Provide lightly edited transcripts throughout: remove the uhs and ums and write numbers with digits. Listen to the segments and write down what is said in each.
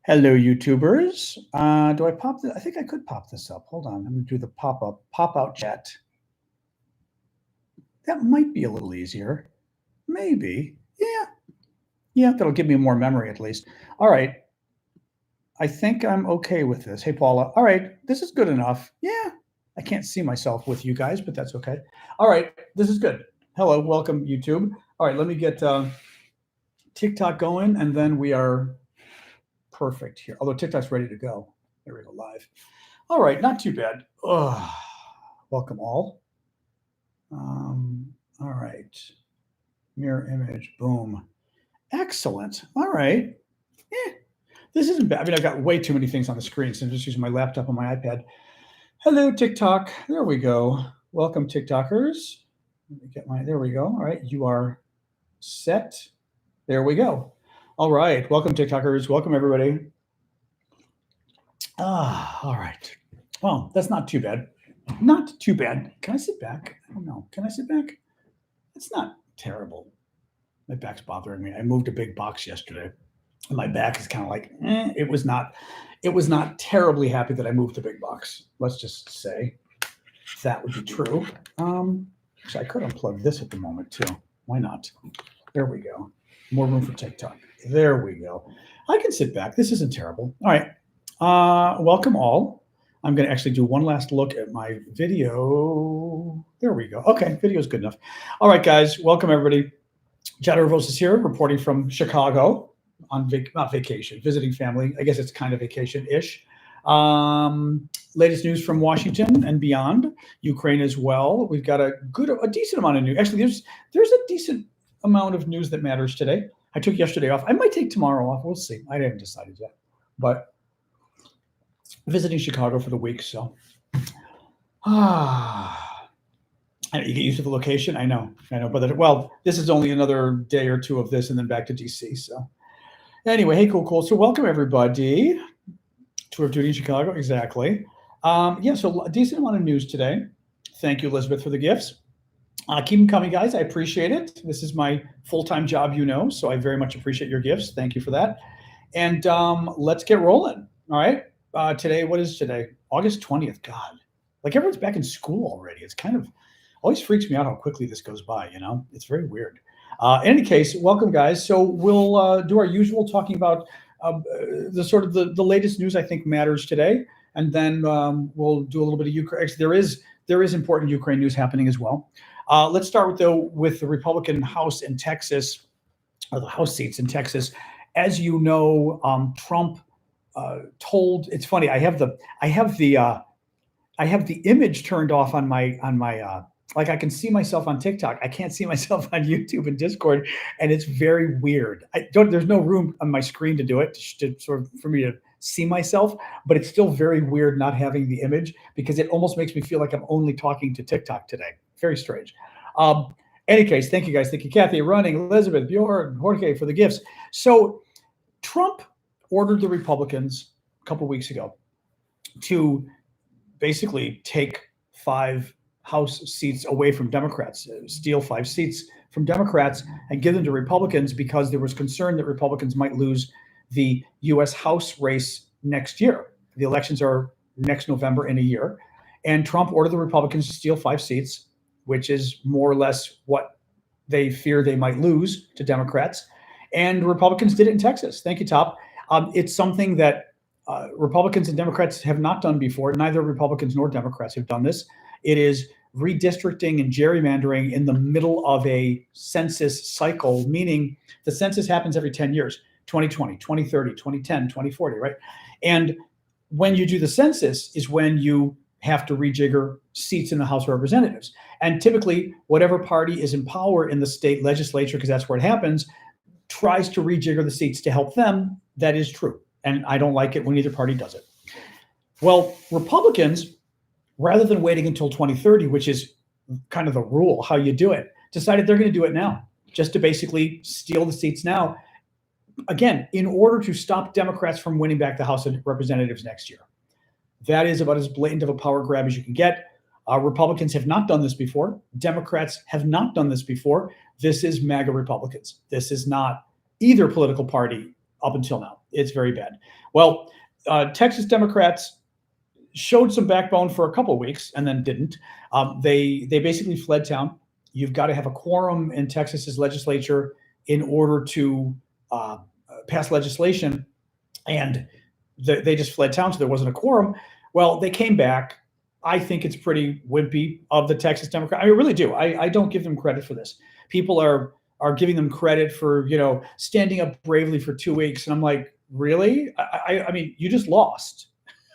Hello, YouTubers. Do I pop this? I think I could pop this up. Hold on. I'm going to do the pop-out chat. That might be a little easier. Maybe. Yeah, that'll give me more memory at least. All right. I think I'm okay with this. Hey, Paula. All right. This is good enough. Yeah. I can't see myself with you guys, but that's okay. All right. This is good. Hello. Welcome, YouTube. All right. Let me get TikTok going, and then we are perfect here. Although TikTok's ready to go. There we go, live. All right, not too bad. Welcome all. All right. Mirror image, boom. Excellent. All right. This isn't bad. I mean, I've got way too many things on the screen, so I'm just using my laptop and my iPad. Hello, TikTok. There we go. Welcome, TikTokers. Let me get there we go. All right, you are set. There we go. All right. Welcome, TikTokers. Welcome, everybody. All right. Well, that's not too bad. Not too bad. Can I sit back? I don't know. Can I sit back? It's not terrible. My back's bothering me. I moved a big box yesterday. And my back is kind of like, it was not terribly happy that I moved the big box. Let's just say that would be true. Actually, I could unplug this at the moment too. Why not? There we go. More room for TikTok. There we go. I can sit back. This isn't terrible. All right. Welcome all. I'm going to actually do one last look at my video. There we go. Okay. Video is good enough. All right, guys. Welcome, everybody. Aravosis here, reporting from Chicago on not vacation, visiting family. I guess it's kind of vacation-ish. Latest news from Washington and beyond. Ukraine as well. We've got a decent amount of news. Actually, there's a decent amount of news that matters today. I took yesterday off. I might take tomorrow off. We'll see. I haven't decided yet. But visiting Chicago for the week, so you get used to the location. I know. But this is only another day or two of this, and then back to DC. So anyway, hey, cool. So welcome everybody. Tour of duty in Chicago, exactly. So a decent amount of news today. Thank you, Elizabeth, for the gifts. Keep them coming, guys. I appreciate it. This is my full-time job, so I very much appreciate your gifts. Thank you for that. And let's get rolling. All right. Today, what is today? August 20th. God, like everyone's back in school already. It's kind of always freaks me out how quickly this goes by. It's very weird. In any case, welcome, guys. So we'll do our usual talking about the latest news I think matters today, and then we'll do a little bit of Ukraine. Actually, there is important Ukraine news happening as well. Let's start with the Republican House in Texas, or the House seats in Texas. As you know, Trump told. It's funny. I have the image turned off on my. Like I can see myself on TikTok. I can't see myself on YouTube and Discord, and it's very weird. There's no room on my screen to do it for me to see myself, but it's still very weird not having the image because it almost makes me feel like I'm only talking to TikTok today. Very strange. Any case, thank you guys. Thank you, Kathy, Running, Elizabeth, Bjorn, Jorge for the gifts. So Trump ordered the Republicans a couple of weeks ago to basically take 5 House seats away from Democrats, steal 5 seats from Democrats and give them to Republicans because there was concern that Republicans might lose the U.S. House race next year. The elections are next November in a year. And Trump ordered the Republicans to steal 5 seats, which is more or less what they fear they might lose to Democrats. And Republicans did it in Texas. Thank you, Top. It's something that Republicans and Democrats have not done before. Neither Republicans nor Democrats have done this. It is redistricting and gerrymandering in the middle of a census cycle, meaning the census happens every 10 years, 2020, 2030, 2010, 2040, right? And when you do the census is when you have to rejigger seats in the House of Representatives. And typically, whatever party is in power in the state legislature, because that's where it happens, tries to rejigger the seats to help them. That is true. And I don't like it when either party does it. Well, Republicans, rather than waiting until 2030, which is kind of the rule, how you do it, decided they're going to do it now, just to basically steal the seats now. Again, in order to stop Democrats from winning back the House of Representatives next year. That is about as blatant of a power grab as you can get. Republicans have not done this before. Democrats have not done this before. This is MAGA Republicans. This is not either political party up until now. It's very bad. Well, Texas Democrats showed some backbone for a couple of weeks and then didn't. They basically fled town. You've got to have a quorum in Texas's legislature in order to pass legislation, and they just fled town, so there wasn't a quorum. Well, they came back. I think it's pretty wimpy of the Texas Democrats. I really do. I don't give them credit for this. People are giving them credit for standing up bravely for 2 weeks, and I'm like, really? I mean, you just lost.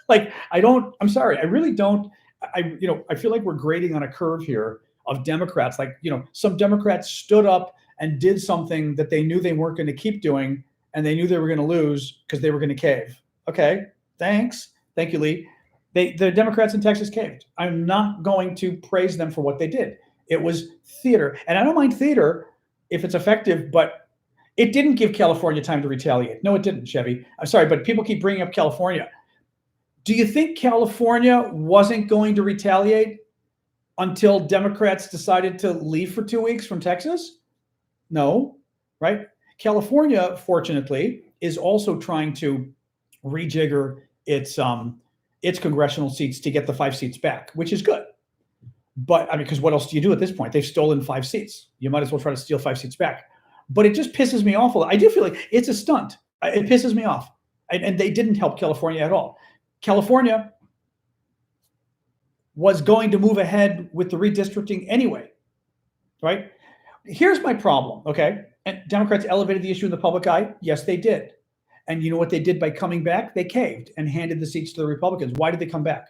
Like, I'm sorry. I really don't. I feel like we're grading on a curve here of Democrats. Like, some Democrats stood up and did something that they knew they weren't going to keep doing, and they knew they were going to lose because they were going to cave. Okay, thanks. Thank you, Lee. The Democrats in Texas caved. I'm not going to praise them for what they did. It was theater. And I don't mind theater if it's effective, but it didn't give California time to retaliate. No, it didn't, Chevy. I'm sorry, but people keep bringing up California. Do you think California wasn't going to retaliate until Democrats decided to leave for 2 weeks from Texas? No, right? California, fortunately, is also trying to rejigger its congressional seats to get the 5 seats back, which is good. But I mean, because what else do you do at this point? They've stolen 5 seats. You might as well try to steal 5 seats back. But it just pisses me off. I do feel like it's a stunt. It pisses me off. And they didn't help California at all. California was going to move ahead with the redistricting anyway, right? Here's my problem, okay? And Democrats elevated the issue in the public eye. Yes, they did. And you know what they did by coming back? They caved and handed the seats to the Republicans. Why did they come back?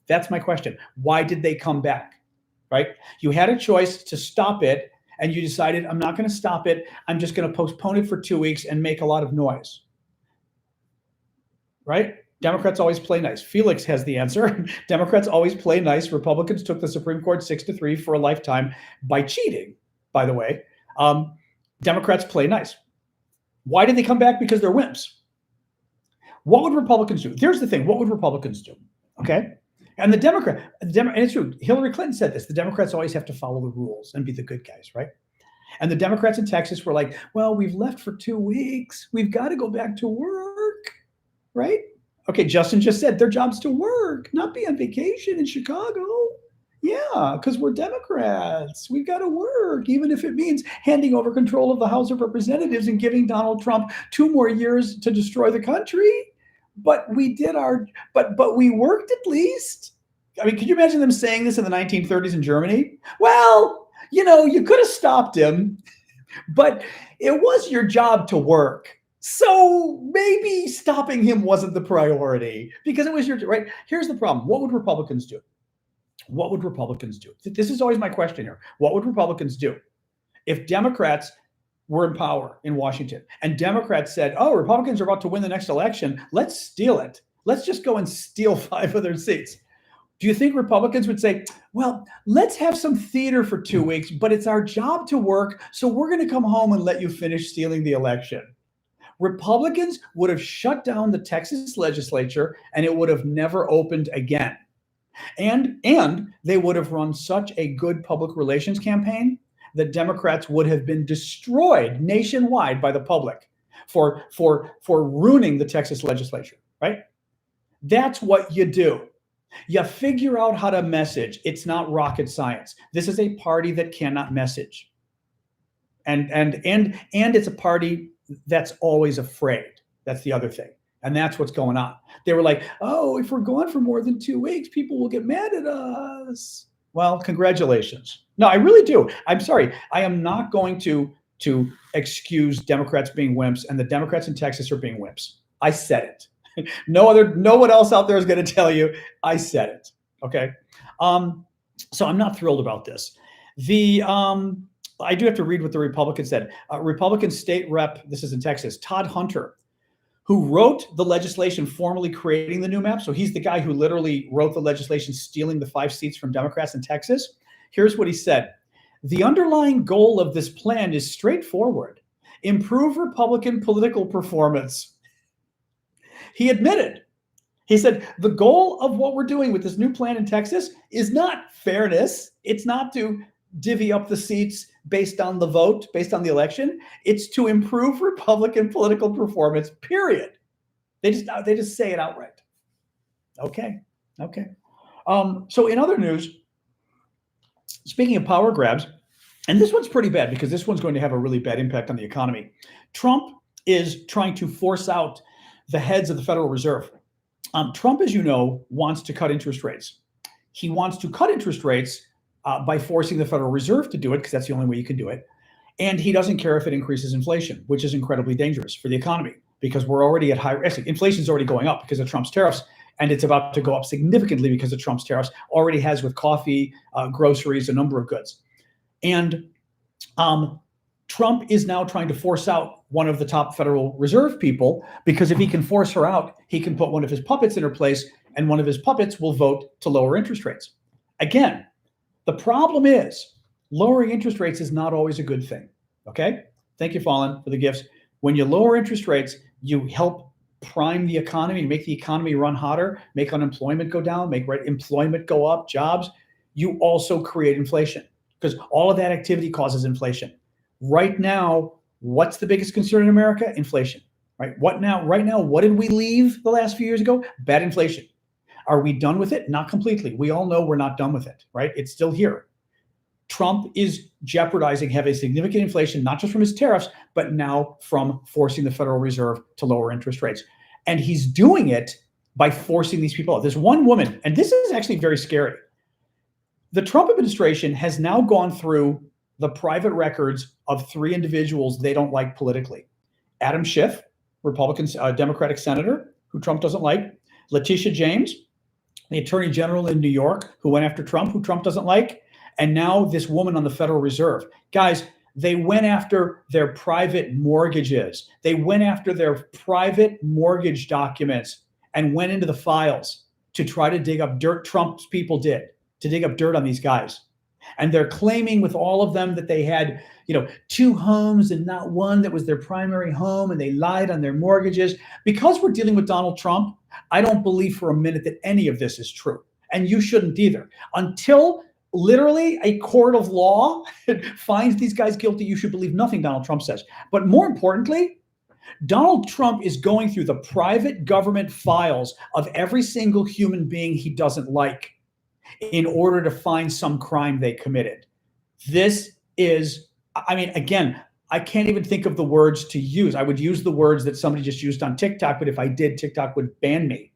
That's my question. Why did they come back, right? You had a choice to stop it, and you decided, I'm not going to stop it. I'm just going to postpone it for 2 weeks and make a lot of noise, right? Democrats always play nice. Felix has the answer. Democrats always play nice. Republicans took the Supreme Court 6-3 for a lifetime by cheating, by the way. Democrats play nice. Why did they come back? Because they're wimps. What would Republicans do? Here's the thing. What would Republicans do? Okay. And and it's true. Hillary Clinton said this. The Democrats always have to follow the rules and be the good guys, right? And the Democrats in Texas were like, well, we've left for 2 weeks. We've got to go back to work, right? Okay, Justin just said their job's to work, not be on vacation in Chicago. Yeah, because we're Democrats. We've got to work, even if it means handing over control of the House of Representatives and giving Donald Trump 2 more years to destroy the country. But we did but we worked at least. I mean, could you imagine them saying this in the 1930s in Germany? Well, you could have stopped him, but it was your job to work. So maybe stopping him wasn't the priority because it was right. Here's the problem. What would Republicans do? What would Republicans do? This is always my question here. What would Republicans do if Democrats were in power in Washington and Democrats said, oh, Republicans are about to win the next election. Let's steal it. Let's just go and steal 5 of their seats. Do you think Republicans would say, well, let's have some theater for 2 weeks, but it's our job to work. So we're going to come home and let you finish stealing the election. Republicans would have shut down the Texas legislature and it would have never opened again. And they would have run such a good public relations campaign that Democrats would have been destroyed nationwide by the public for ruining the Texas legislature, right? That's what you do. You figure out how to message. It's not rocket science. This is a party that cannot message. And it's a party that's always afraid. That's the other thing. And that's what's going on. They were like, oh, if we're gone for more than 2 weeks, people will get mad at us. Well, congratulations. No, I really do. I'm sorry. I am not going to excuse Democrats being wimps, and the Democrats in Texas are being wimps. I said it. No one else out there is going to tell you I said it. Okay. So I'm not thrilled about this. I do have to read what the Republican said. Republican state rep, this is in Texas, Todd Hunter, who wrote the legislation formally creating the new map. So he's the guy who literally wrote the legislation stealing the 5 seats from Democrats in Texas. Here's what he said. The underlying goal of this plan is straightforward. Improve Republican political performance. He admitted. He said, the goal of what we're doing with this new plan in Texas is not fairness. It's not to divvy up the seats based on the vote, based on the election. It's to improve Republican political performance, period. They just say it outright. Okay. So in other news, speaking of power grabs, and this one's pretty bad because this one's going to have a really bad impact on the economy. Trump is trying to force out the heads of the Federal Reserve. Trump, as you know, wants to cut interest rates. He wants to cut interest rates by forcing the Federal Reserve to do it, because that's the only way you can do it. And he doesn't care if it increases inflation, which is incredibly dangerous for the economy, because we're already at high risk. Inflation is already going up because of Trump's tariffs, and it's about to go up significantly because of Trump's tariffs. Already has with coffee, groceries, a number of goods. And Trump is now trying to force out one of the top Federal Reserve people, because if he can force her out, he can put one of his puppets in her place, and one of his puppets will vote to lower interest rates. Again, the problem is lowering interest rates is not always a good thing. Okay? Thank you, Fallon, for the gifts. When you lower interest rates, you help prime the economy, make the economy run hotter, make unemployment go down, make employment go up, jobs. You also create inflation, because all of that activity causes inflation. Right now, what's the biggest concern in America? Inflation. Right? Right now, what did we leave the last few years ago? Bad inflation. Are we done with it? Not completely. We all know we're not done with it, right? It's still here. Trump is jeopardizing having significant inflation, not just from his tariffs, but now from forcing the Federal Reserve to lower interest rates. And he's doing it by forcing these people out. There's one woman, and this is actually very scary. The Trump administration has now gone through the private records of 3 individuals they don't like politically. Adam Schiff, Republican, Democratic senator, who Trump doesn't like. Letitia James, the attorney general in New York, who went after Trump, who Trump doesn't like. And now this woman on the Federal Reserve. Guys, they went after their private mortgages. They went after their private mortgage documents and went into the files to try to dig up dirt. Trump's people did, to dig up dirt on these guys. And they're claiming with all of them that they had, 2 homes and not one that was their primary home, and they lied on their mortgages. Because we're dealing with Donald Trump, I don't believe for a minute that any of this is true. And you shouldn't either. Until literally a court of law finds these guys guilty, you should believe nothing Donald Trump says. But more importantly, Donald Trump is going through the private government files of every single human being he doesn't like in order to find some crime they committed. This is, again, I can't even think of the words to use. I would use the words that somebody just used on TikTok, but if I did, TikTok would ban me.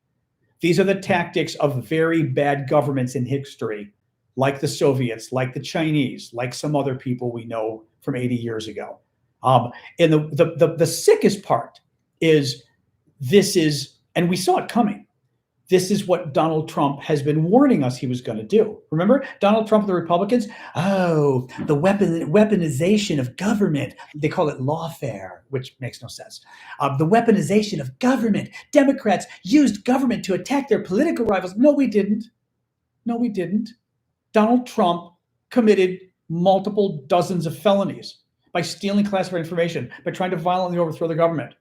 These are the tactics of very bad governments in history, like the Soviets, like the Chinese, like some other people we know from 80 years ago. And the sickest part is and we saw it coming. This is what Donald Trump has been warning us he was going to do. Remember, Donald Trump and the Republicans? Oh, the weaponization of government. They call it lawfare, which makes no sense. The weaponization of government. Democrats used government to attack their political rivals. No, we didn't. Donald Trump committed multiple dozens of felonies by stealing classified information, by trying to violently overthrow the government,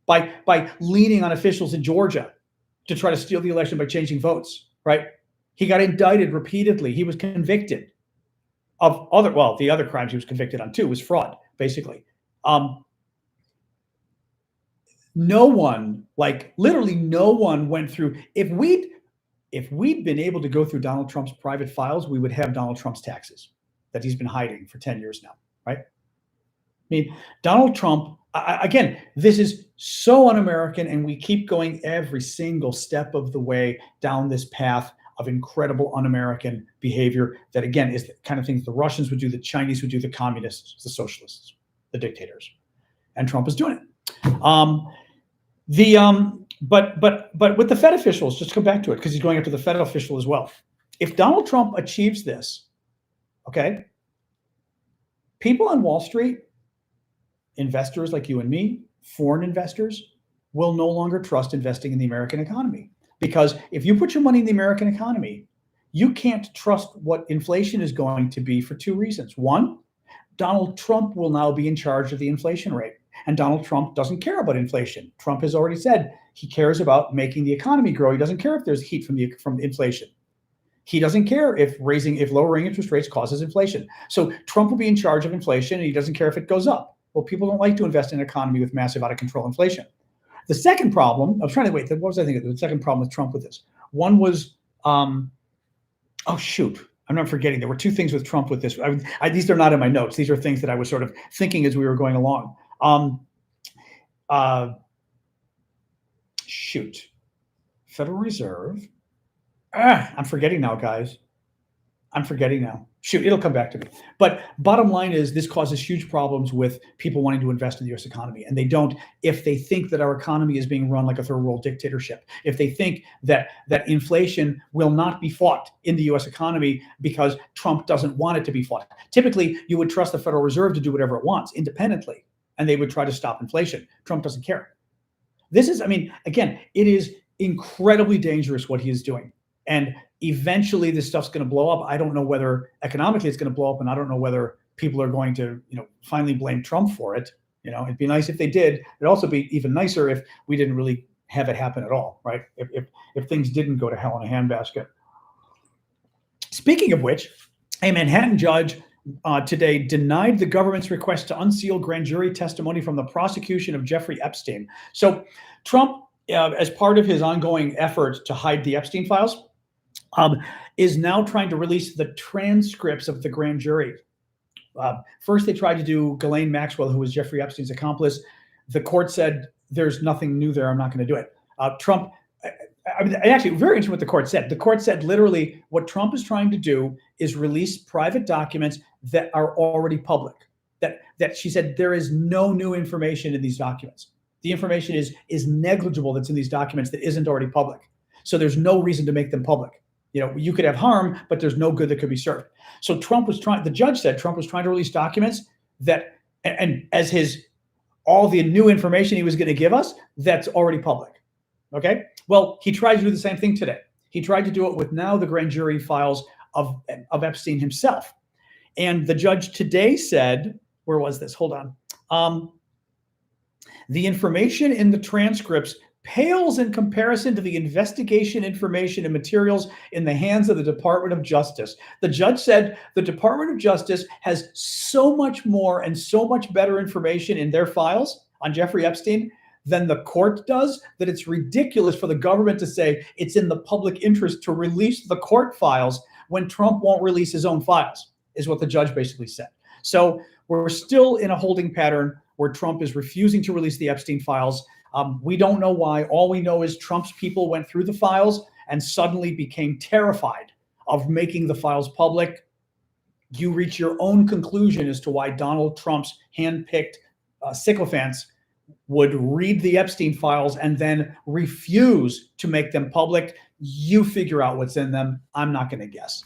by leaning on officials in Georgia to try to steal the election by changing votes, right? He got indicted repeatedly. He was convicted of the other crimes he was convicted on too was fraud, basically. No one, literally no one went through. If we'd been able to go through Donald Trump's private files, we would have Donald Trump's taxes that he's been hiding for 10 years now, right? Donald Trump, again, this is so un-American, and we keep going every single step of the way down this path of incredible un-American behavior that, again, is the kind of things the Russians would do, the Chinese would do, the communists, the socialists, the dictators. And Trump is doing it. But with the Fed officials, just to come back to it, because he's going after the Fed official as well. If Donald Trump achieves this, okay, people on Wall Street, investors like you and me, foreign investors, will no longer trust investing in the American economy. Because if you put your money in the American economy, you can't trust what inflation is going to be for 2 reasons. One, Donald Trump will now be in charge of the inflation rate. And Donald Trump doesn't care about inflation. Trump has already said he cares about making the economy grow. He doesn't care if there's heat from inflation. He doesn't care if lowering interest rates causes inflation. So Trump will be in charge of inflation, and he doesn't care if it goes up. Well, people don't like to invest in an economy with massive out of control inflation. The second problem, I was trying to wait. What was I thinking? The second problem with Trump with this one was, oh shoot, I'm not forgetting. There were two things with Trump with this. These are not in my notes. These are things that I was sort of thinking as we were going along. Shoot, Federal Reserve. I'm forgetting now, guys. I'm forgetting now. Shoot, it'll come back to me. But bottom line is this causes huge problems with people wanting to invest in the U.S. economy. And they don't if they think that our economy is being run like a third world dictatorship. If they think that inflation will not be fought in the U.S. economy because Trump doesn't want it to be fought. Typically, you would trust the Federal Reserve to do whatever it wants independently, and they would try to stop inflation. Trump doesn't care. This is, again, it is incredibly dangerous what he is doing. And eventually this stuff's going to blow up. I don't know whether economically it's going to blow up, and I don't know whether people are going to, finally blame Trump for it. It'd be nice if they did. It'd also be even nicer if we didn't really have it happen at all, right? If things didn't go to hell in a handbasket. Speaking of which, a Manhattan judge today denied the government's request to unseal grand jury testimony from the prosecution of Jeffrey Epstein. So Trump, as part of his ongoing effort to hide the Epstein files, is now trying to release the transcripts of the grand jury. First, they tried to do Ghislaine Maxwell, who was Jeffrey Epstein's accomplice. The court said, there's nothing new there. I'm not going to do it. Trump, actually, very interesting what the court said. The court said literally what Trump is trying to do is release private documents that are already public. That she said there is no new information in these documents. The information is negligible that's in these documents that isn't already public. So there's no reason to make them public. You could have harm, but there's no good that could be served. So the judge said Trump was trying to release documents that, and as all the new information he was going to give us, that's already public. Okay. Well, he tried to do the same thing today. He tried to do it with now the grand jury files of Epstein himself. And the judge today said, where was this? Hold on. The information in the transcripts pales in comparison to the investigation information and materials in the hands of the Department of Justice. The judge said the Department of Justice has so much more and so much better information in their files on Jeffrey Epstein than the court does, that it's ridiculous for the government to say it's in the public interest to release the court files when Trump won't release his own files, is what the judge basically said. So we're still in a holding pattern where Trump is refusing to release the Epstein files. We don't know why. All we know is Trump's people went through the files and suddenly became terrified of making the files public. You reach your own conclusion as to why Donald Trump's handpicked sycophants would read the Epstein files and then refuse to make them public. You figure out what's in them. I'm not going to guess.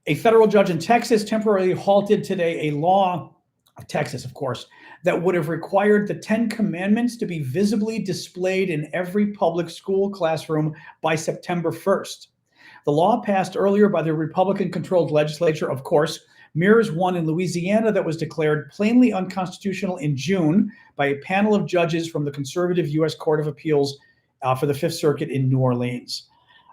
A federal judge in Texas temporarily halted today a law of Texas, of course, that would have required the 10 Commandments to be visibly displayed in every public school classroom by September 1st. The law passed earlier by the Republican-controlled legislature, of course, mirrors one in Louisiana that was declared plainly unconstitutional in June by a panel of judges from the conservative U.S. Court of Appeals for the Fifth Circuit in New Orleans.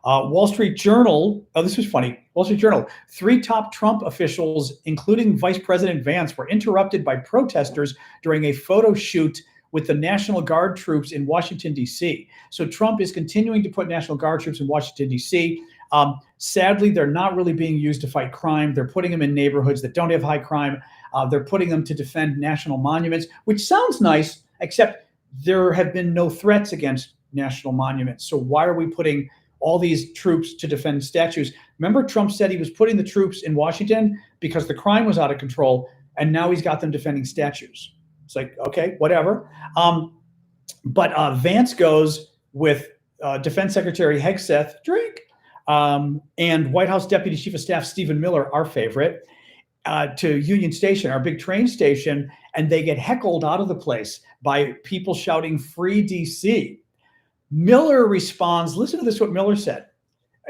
Wall Street Journal, this was funny. Wall Street Journal, 3 top Trump officials, including Vice President Vance, were interrupted by protesters during a photo shoot with the National Guard troops in Washington, D.C. So Trump is continuing to put National Guard troops in Washington, D.C. Sadly, they're not really being used to fight crime. They're putting them in neighborhoods that don't have high crime. They're putting them to defend national monuments, which sounds nice, except there have been no threats against national monuments. So why are we putting all these troops to defend statues? Remember, Trump said he was putting the troops in Washington because the crime was out of control, and now he's got them defending statues. It's like, okay, whatever. But Vance goes with Defense Secretary Hegseth, drink, and White House Deputy Chief of Staff Stephen Miller, our favorite, to Union Station, our big train station, and they get heckled out of the place by people shouting, "Free DC." Miller responds, listen to this, what Miller said.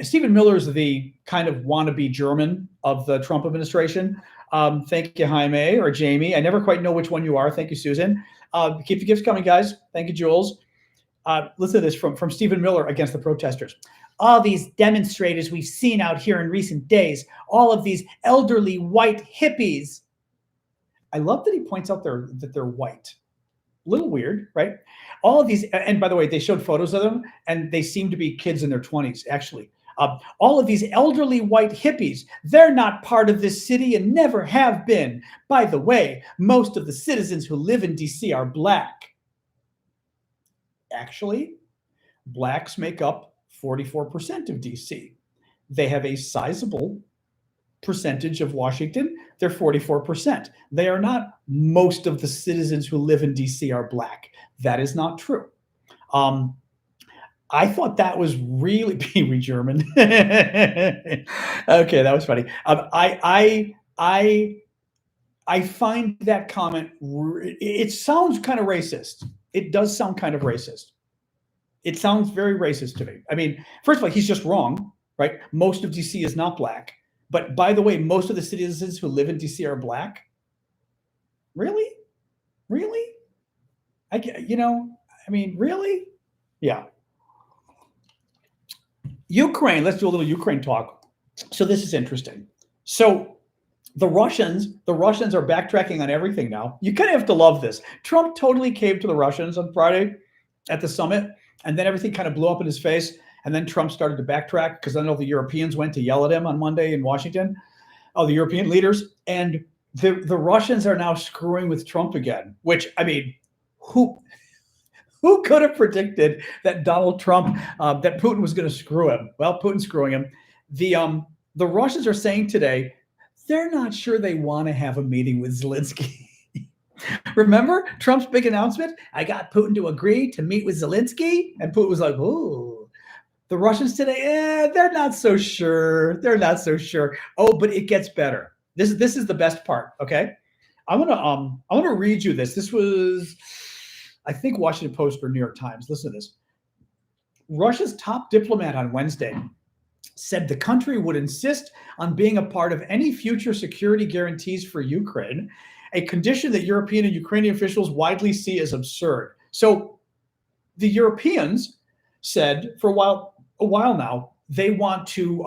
Stephen Miller is the kind of wannabe German of the Trump administration. Thank you, Jaime or Jamie. I never quite know which one you are. Thank you, Susan. Keep the gifts coming, guys. Thank you, Jules. Listen to this from Stephen Miller against the protesters. All these demonstrators we've seen out here in recent days, all of these elderly white hippies. I love that he points out that they're white. A little weird, right? All of these, and by the way, they showed photos of them, and they seem to be kids in their 20s, actually. All of these elderly white hippies, they're not part of this city and never have been. By the way, most of the citizens who live in DC are black. Actually, blacks make up 44% of DC. They have a sizable percentage of Washington. They're 44%. They are not most of the citizens who live in DC are black. That is not true. I thought that was really Pee Wee German. Okay, that was funny. I find that comment. It sounds kind of racist. It does sound kind of racist. It sounds very racist to me. I mean, first of all, he's just wrong, right? Most of DC is not black. But by the way, most of the citizens who live in DC are black. Really? Really? Really? Yeah. Ukraine, let's do a little Ukraine talk. So this is interesting. So the Russians are backtracking on everything now. You kind of have to love this. Trump totally caved to the Russians on Friday at the summit, and then everything kind of blew up in his face. And then Trump started to backtrack because I know the Europeans went to yell at him on Monday in Washington, the European leaders. And the Russians are now screwing with Trump again, which, I mean, who could have predicted that Donald Trump, that Putin was going to screw him? Well, Putin's screwing him. The Russians are saying today they're not sure they want to have a meeting with Zelensky. Remember Trump's big announcement? I got Putin to agree to meet with Zelensky. And Putin was like, ooh. The Russians today, they're not so sure. They're not so sure. Oh, but it gets better. This is the best part, okay? I want to read you this. This was, I think, Washington Post or New York Times. Listen to this. Russia's top diplomat on Wednesday said the country would insist on being a part of any future security guarantees for Ukraine, a condition that European and Ukrainian officials widely see as absurd. So the Europeans said for a while now, they want to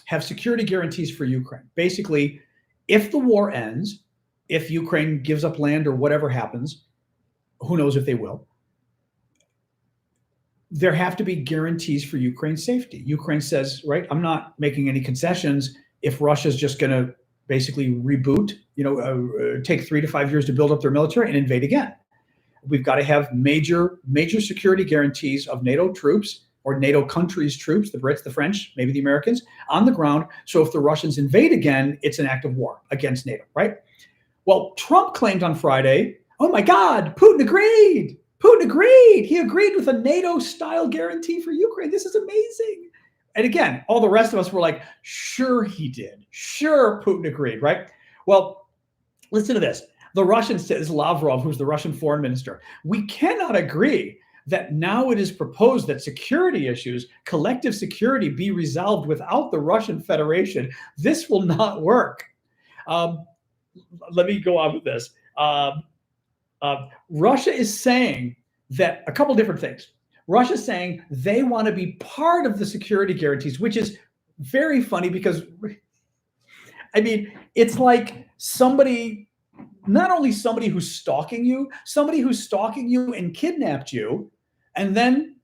have security guarantees for Ukraine. Basically, if the war ends, if Ukraine gives up land or whatever happens, who knows if they will, there have to be guarantees for Ukraine's safety. Ukraine says, right, I'm not making any concessions if Russia's just going to basically reboot, take 3 to 5 years to build up their military and invade again. We've got to have major security guarantees of NATO troops or NATO countries' troops, the Brits, the French, maybe the Americans, on the ground. So if the Russians invade again, it's an act of war against NATO, right? Well, Trump claimed on Friday, oh my God, Putin agreed. Putin agreed. He agreed with a NATO-style guarantee for Ukraine. This is amazing. And again, all the rest of us were like, sure he did. Sure, Putin agreed, right? Well, listen to this. The Russian says, Lavrov, who's the Russian foreign minister, we cannot agree that now it is proposed that security issues, collective security, be resolved without the Russian Federation. This will not work. Let me go on with this. Russia is saying that a couple different things. Russia's saying they want to be part of the security guarantees, which is very funny because, I mean, it's like not only somebody who's stalking you and kidnapped you and then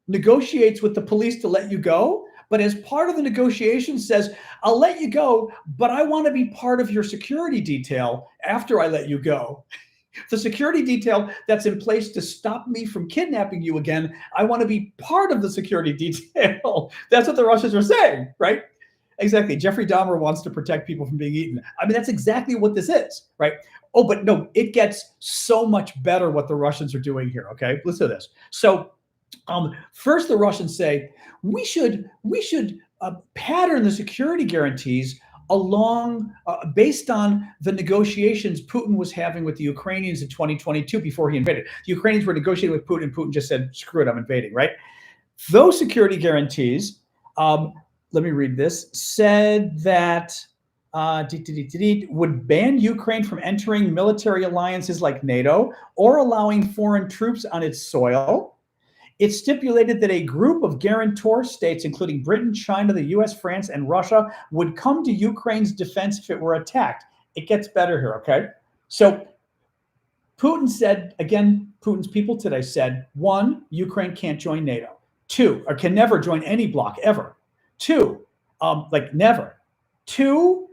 negotiates with the police to let you go, but as part of the negotiation says, I'll let you go, but I want to be part of your security detail after I let you go. The security detail that's in place to stop me from kidnapping you again, I want to be part of the security detail. That's what the Russians are saying, right? Exactly. Jeffrey Dahmer wants to protect people from being eaten. I mean, that's exactly what this is, right? Oh, but no, it gets so much better what the Russians are doing here, okay? Listen to this. So first the Russians say, we should pattern the security guarantees along based on the negotiations Putin was having with the Ukrainians in 2022 before he invaded. The Ukrainians were negotiating with Putin, and Putin just said, screw it, I'm invading, right? Those security guarantees, let me read this, said that would ban Ukraine from entering military alliances like NATO or allowing foreign troops on its soil. It stipulated that a group of guarantor states, including Britain, China, the US, France, and Russia, would come to Ukraine's defense if it were attacked. It gets better here, okay? So Putin said, again, Putin's people today said, one, Ukraine can't join NATO. Two, or can never join any bloc ever. Two, never. Two,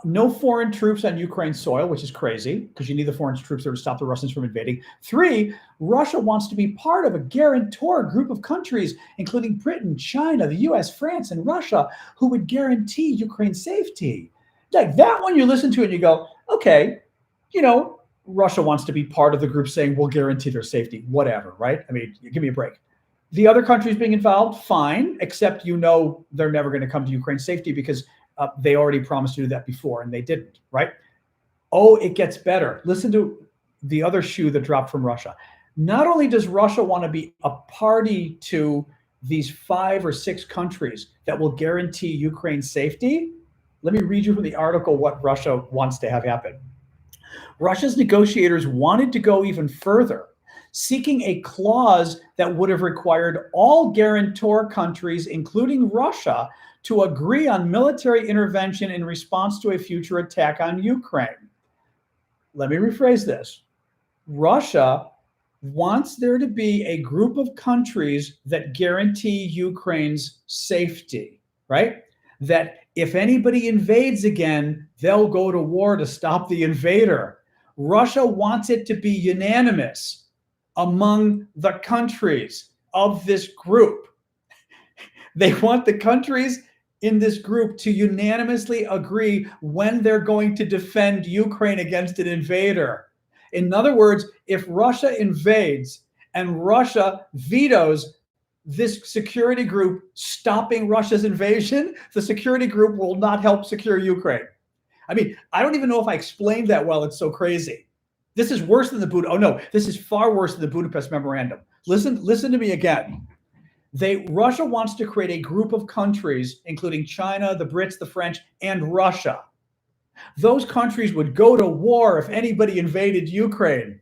no foreign troops on Ukraine soil, which is crazy because you need the foreign troops there to stop the Russians from invading. Three, Russia wants to be part of a guarantor group of countries, including Britain, China, the US, France, and Russia, who would guarantee Ukraine's safety. Like that one you listen to and you go, okay, Russia wants to be part of the group saying we'll guarantee their safety, whatever, right? I mean, give me a break. The other countries being involved, fine, except they're never going to come to Ukraine's safety because they already promised to do that before and they didn't, right? Oh, it gets better. Listen to the other shoe that dropped from Russia. Not only does Russia want to be a party to these 5 or 6 countries that will guarantee Ukraine's safety, let me read you from the article what Russia wants to have happen. Russia's negotiators wanted to go even further, seeking a clause that would have required all guarantor countries, including Russia, to agree on military intervention in response to a future attack on Ukraine. Let me rephrase this. Russia wants there to be a group of countries that guarantee Ukraine's safety, right? That if anybody invades again, they'll go to war to stop the invader. Russia wants it to be unanimous among the countries of this group. They want the countries in this group to unanimously agree when they're going to defend Ukraine against an invader. In other words, if Russia invades and Russia vetoes this security group stopping Russia's invasion, the security group will not help secure Ukraine. I mean, I don't even know if I explained that well. It's so crazy. This is worse than this is far worse than the Budapest Memorandum. Listen to me again. Russia wants to create a group of countries, including China, the Brits, the French, and Russia. Those countries would go to war if anybody invaded Ukraine.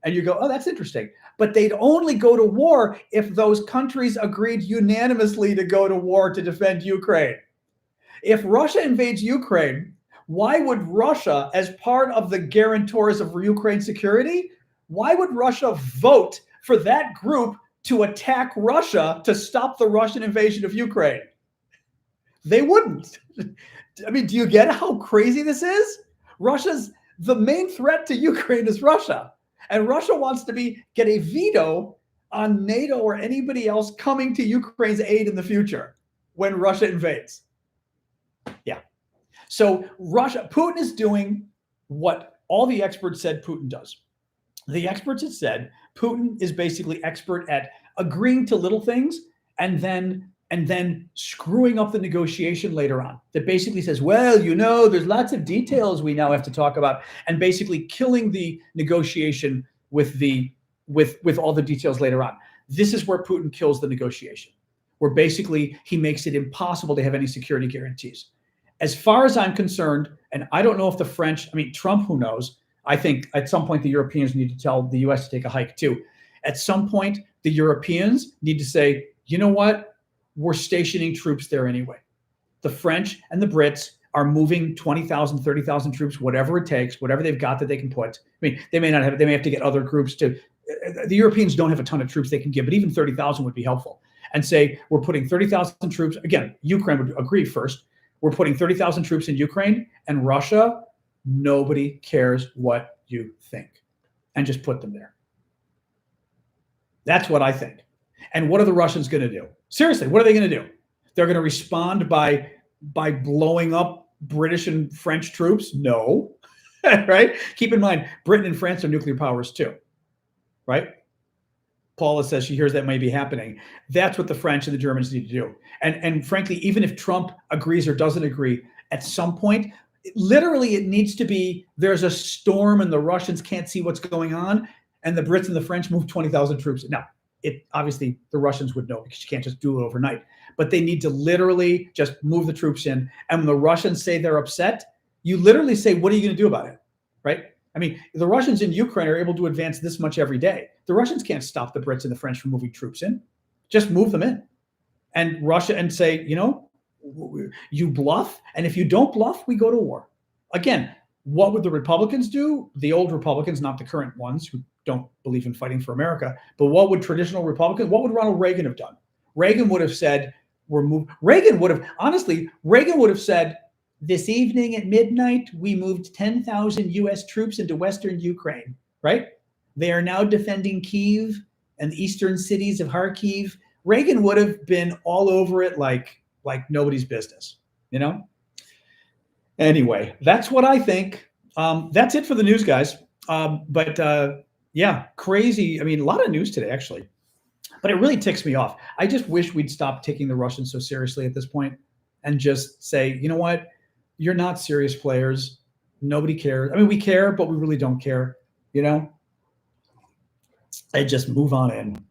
And you go, oh, that's interesting. But they'd only go to war if those countries agreed unanimously to go to war to defend Ukraine. If Russia invades Ukraine, why would Russia, as part of the guarantors of Ukraine's security, why would Russia vote for that group to attack Russia to stop the Russian invasion of Ukraine? They wouldn't. I mean, do you get how crazy this is? The main threat to Ukraine is Russia. And Russia wants to get a veto on NATO or anybody else coming to Ukraine's aid in the future when Russia invades. Yeah. So Putin is doing what all the experts said Putin does. The experts have said Putin is basically expert at agreeing to little things and then screwing up the negotiation later on. That basically says, well, there's lots of details we now have to talk about, and basically killing the negotiation with all the details later on. This is where Putin kills the negotiation, where basically he makes it impossible to have any security guarantees. As far as I'm concerned, and I don't know if Trump, who knows? I think at some point the Europeans need to tell the US to take a hike too. At some point, the Europeans need to say, you know what? We're stationing troops there anyway. The French and the Brits are moving 20,000, 30,000 troops, whatever it takes, whatever they've got that they can put. I mean, they may have to get other groups to, the Europeans don't have a ton of troops they can give, but even 30,000 would be helpful. And say, we're putting 30,000 troops, again, Ukraine would agree first. We're putting 30,000 troops in Ukraine, and Russia, nobody cares what you think. And just put them there. That's what I think. And what are the Russians going to do? Seriously, what are they going to do? They're going to respond by blowing up British and French troops? No. Right? Keep in mind, Britain and France are nuclear powers too. Right? Paula says she hears that may be happening. That's what the French and the Germans need to do. And frankly, even if Trump agrees or doesn't agree, at some point, literally it needs to be, there's a storm and the Russians can't see what's going on, and the Brits and the French move 20,000 troops. Now, obviously the Russians would know because you can't just do it overnight, but they need to literally just move the troops in. And when the Russians say they're upset, you literally say, what are you going to do about it? Right? I mean, the Russians in Ukraine are able to advance this much every day. The Russians can't stop the Brits and the French from moving troops in. Just move them in. And Russia and say, you bluff. And if you don't bluff, we go to war. Again, what would the Republicans do? The old Republicans, not the current ones who don't believe in fighting for America. But what would traditional Republicans, what would Ronald Reagan have done? Reagan would have said, Reagan would have said, this evening at midnight, we moved 10,000 U.S. troops into Western Ukraine, right? They are now defending Kyiv and the eastern cities of Kharkiv. Reagan would have been all over it like nobody's business, Anyway, that's what I think. That's it for the news, guys. Yeah, crazy. I mean, a lot of news today, actually. But it really ticks me off. I just wish we'd stop taking the Russians so seriously at this point and just say, you know what? You're not serious players. Nobody cares. I mean, we care, but we really don't care, And just move on in.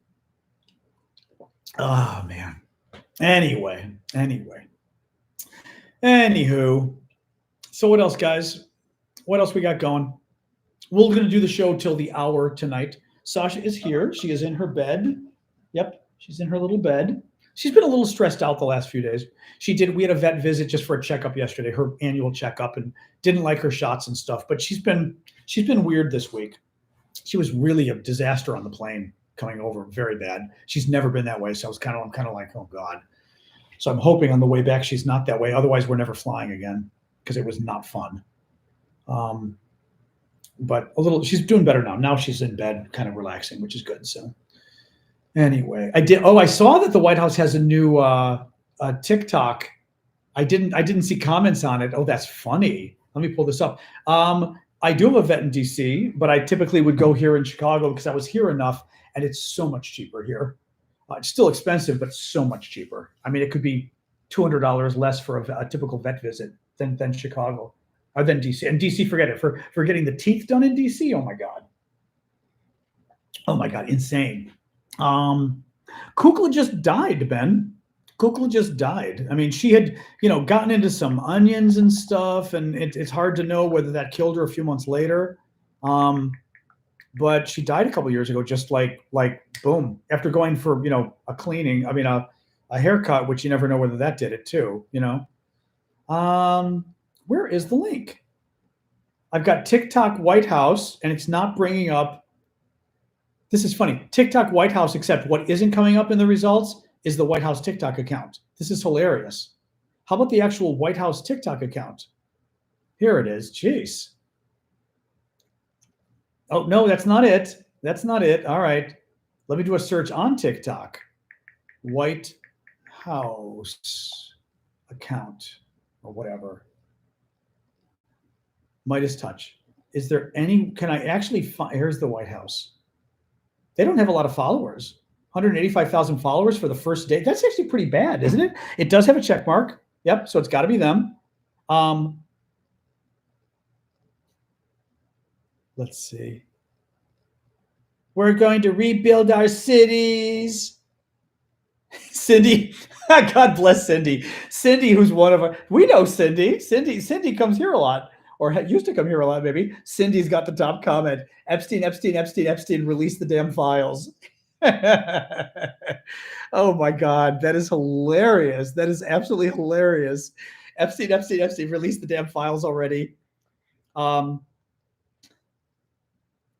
Oh, man. Anyway. Anywho. So what else, guys? What else we got going? We're going to do the show till the hour tonight. Sasha is here. She is in her bed. Yep, she's in her little bed. She's been a little stressed out the last few days. We had a vet visit just for a checkup yesterday, her annual checkup, and didn't like her shots and stuff. But she's been weird this week. She was really a disaster on the plane coming over, very bad. She's never been that way. So I'm kind of like, oh God. So I'm hoping on the way back she's not that way. Otherwise, we're never flying again because it was not fun. But she's doing better now. Now she's in bed, kind of relaxing, which is good. So anyway, I saw that the White House has a new TikTok. I didn't see comments on it. Oh, that's funny. Let me pull this up. I do have a vet in DC, but I typically would go here in Chicago because I was here enough, and it's so much cheaper here. It's still expensive, but so much cheaper. I mean, it could be $200 less for a typical vet visit than Chicago or than DC. And DC, forget it. For getting the teeth done in DC, oh my God, insane. Kukla just died, Ben. Kukla just died. I mean, she had, gotten into some onions and stuff, and it's hard to know whether that killed her a few months later. But she died a couple years ago, just like boom, after going for, a cleaning. I mean, a haircut, which you never know whether that did it too, Where is the link? I've got TikTok White House, and it's not bringing up. This is funny. TikTok White House, except what isn't coming up in the results is the White House TikTok account. This is hilarious. How about the actual White House TikTok account? Here it is. Jeez. Oh, no, that's not it. That's not it. All right. Let me do a search on TikTok. White House account or whatever. Midas touch. Is there any, can I actually find, here's the White House. They don't have a lot of followers. 185,000 followers for the first day. That's actually pretty bad, isn't it? It does have a check mark. Yep. So it's got to be them. Let's see. We're going to rebuild our cities. Cindy, God bless Cindy. Cindy, who's one of our, we know Cindy. Cindy comes here a lot, or used to come here a lot, maybe. Cindy's got the top comment. Epstein, release the damn files. Oh my God, that is hilarious. That is absolutely hilarious. Epstein, release the damn files already. Oh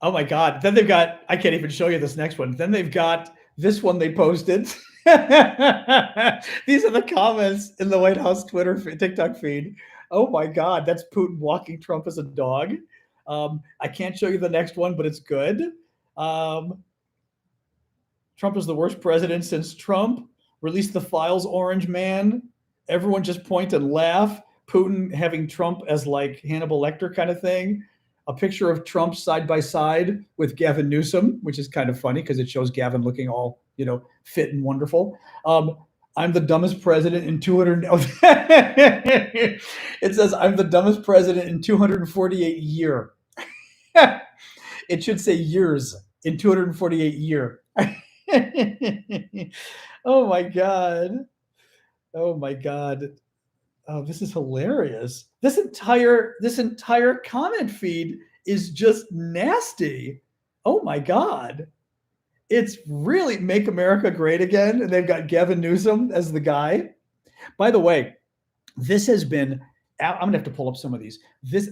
my God. Then they've got, I can't even show you this next one. Then they've got this one they posted. These are the comments in the White House TikTok feed. Oh my God, that's Putin walking Trump as a dog. I can't show you the next one, but it's good. Trump is the worst president since Trump. Release the files, Orange Man. Everyone just point and laugh. Putin having Trump as like Hannibal Lecter kind of thing. A picture of Trump side by side with Gavin Newsom, which is kind of funny because it shows Gavin looking all, fit and wonderful. I'm the dumbest president in 200. It says I'm the dumbest president in 248 year. It should say years in 248 year. Oh my God. Oh my God. Oh, this is hilarious. This entire comment feed is just nasty. Oh my God. It's really Make America Great Again. And they've got Gavin Newsom as the guy. By the way, this has been, I'm gonna have to pull up some of these.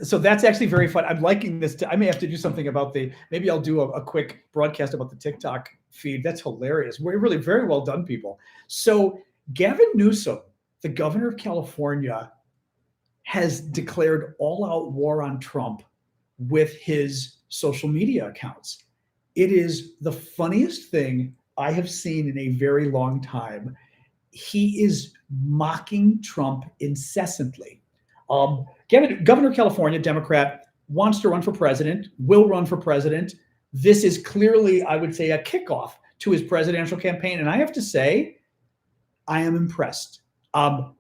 So that's actually very fun. I'm liking this. I may have to do something about maybe I'll do a quick broadcast about the TikTok feed. That's hilarious. We're really very well done, people. So Gavin Newsom, the governor of California, has declared all-out war on Trump with his social media accounts. It is the funniest thing I have seen in a very long time. He is mocking Trump incessantly. Governor of California, Democrat, wants to run for president, will run for president. This is clearly, I would say, a kickoff to his presidential campaign. And I have to say, I am impressed. I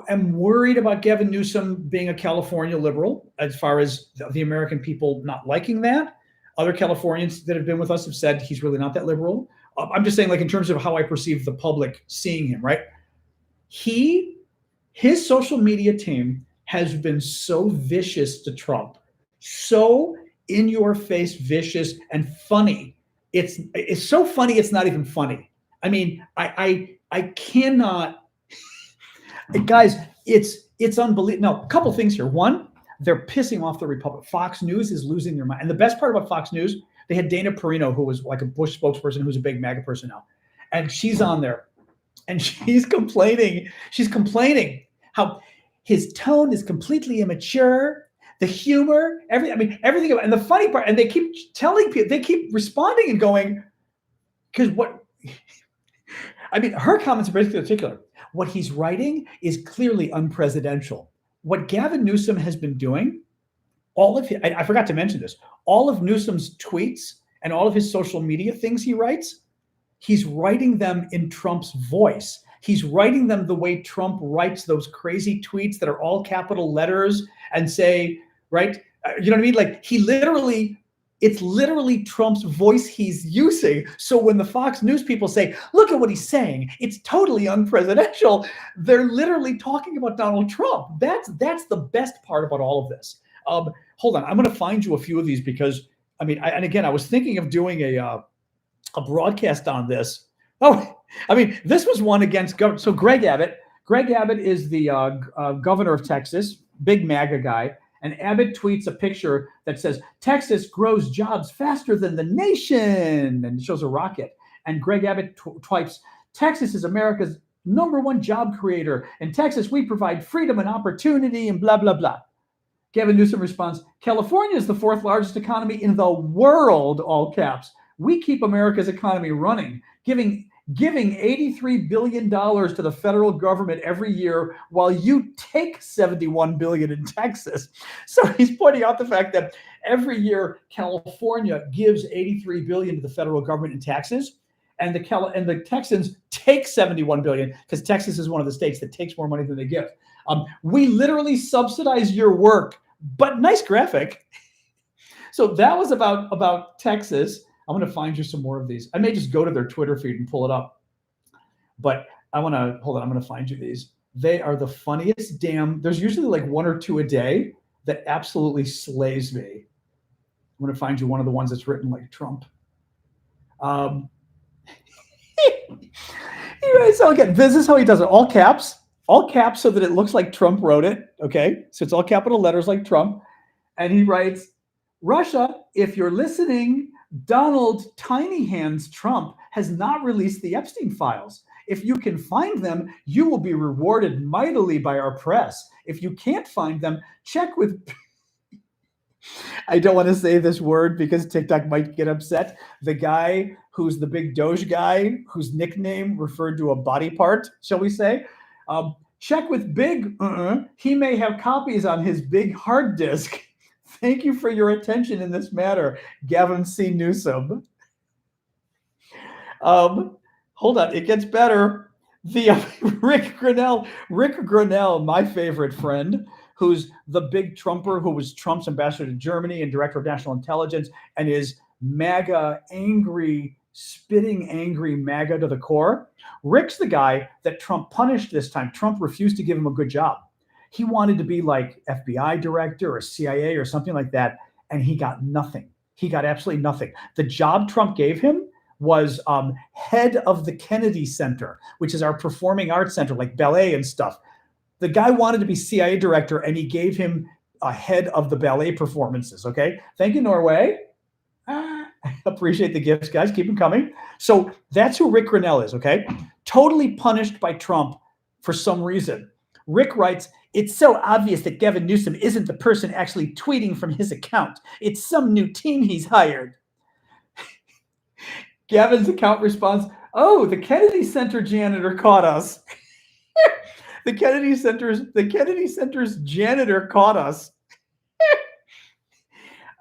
am worried about Gavin Newsom being a California liberal, as far as the American people not liking that. Other Californians that have been with us have said he's really not that liberal. I'm just saying, like, in terms of how I perceive the public seeing him, right? His social media team has been so vicious to Trump, so in your face, vicious and funny. It's so funny, it's not even funny. I mean, I cannot. Guys, it's unbelievable. No, a couple things here. One, they're pissing off the Republic. Fox News is losing their mind. And the best part about Fox News, they had Dana Perino, who was like a Bush spokesperson, who's a big MAGA person now. And she's on there. And she's complaining. She's complaining how his tone is completely immature, the humor, everything. And the funny part, and they keep telling people, they keep responding and going, because her comments are basically particular. What he's writing is clearly unpresidential. What Gavin Newsom has been doing, I forgot to mention this, all of Newsom's tweets and all of his social media things he writes, he's writing them in Trump's voice. He's writing them the way Trump writes those crazy tweets that are all capital letters and say, right? You know what I mean? Like it's literally Trump's voice he's using. So when the Fox News people say, look at what he's saying, it's totally unpresidential, they're literally talking about Donald Trump. That's the best part about all of this. Hold on, I'm going to find you a few of these because, I was thinking of doing a broadcast on this. This was one against government. So Greg Abbott is the governor of Texas, big MAGA guy. And Abbott tweets a picture that says, Texas grows jobs faster than the nation. And it shows a rocket. And Greg Abbott types, Texas is America's #1 job creator. In Texas, we provide freedom and opportunity and blah, blah, blah. Gavin Newsom responds, California is the 4th largest economy in the world, all caps. We keep America's economy running, giving $83 billion to the federal government every year while you take $71 billion in Texas. So he's pointing out the fact that every year California gives $83 billion to the federal government in taxes, and the Texans take $71 billion because Texas is one of the states that takes more money than they give. We literally subsidize your work, but nice graphic. So that was about Texas. I'm going to find you some more of these. I may just go to their Twitter feed and pull it up. But hold on, I'm going to find you these. They are the funniest there's usually like 1 or 2 a day that absolutely slays me. I'm going to find you one of the ones that's written like Trump. So again, this is how he does it. All caps so that it looks like Trump wrote it. Okay. So it's all capital letters like Trump. And he writes, Russia, if you're listening, Donald Tiny Hands Trump has not released the Epstein files. If you can find them, you will be rewarded mightily by our press. If you can't find them, check with... I don't want to say this word because TikTok might get upset. The guy who's the big Doge guy, whose nickname referred to a body part, shall we say? Check with Big... He may have copies on his big hard disk. Thank you for your attention in this matter, Gavin C. Newsom. Hold on, it gets better. Rick Grinnell, my favorite friend, who's the big Trumper, who was Trump's ambassador to Germany and director of national intelligence, and is MAGA angry, spitting angry MAGA to the core. Rick's the guy that Trump punished this time. Trump refused to give him a good job. He wanted to be like FBI director or CIA or something like that, and he got nothing. He got absolutely nothing. The job Trump gave him was head of the Kennedy Center, which is our performing arts center, like ballet and stuff. The guy wanted to be CIA director, and he gave him a head of the ballet performances. Okay, thank you, Norway. Appreciate the gifts, guys. Keep them coming. So that's who Rick Grinnell is. Okay, totally punished by Trump for some reason. Rick writes, "It's so obvious that Gavin Newsom isn't the person actually tweeting from his account. It's some new team he's hired." Gavin's account responds, "Oh, the Kennedy Center janitor caught us." The Kennedy Center's janitor caught us.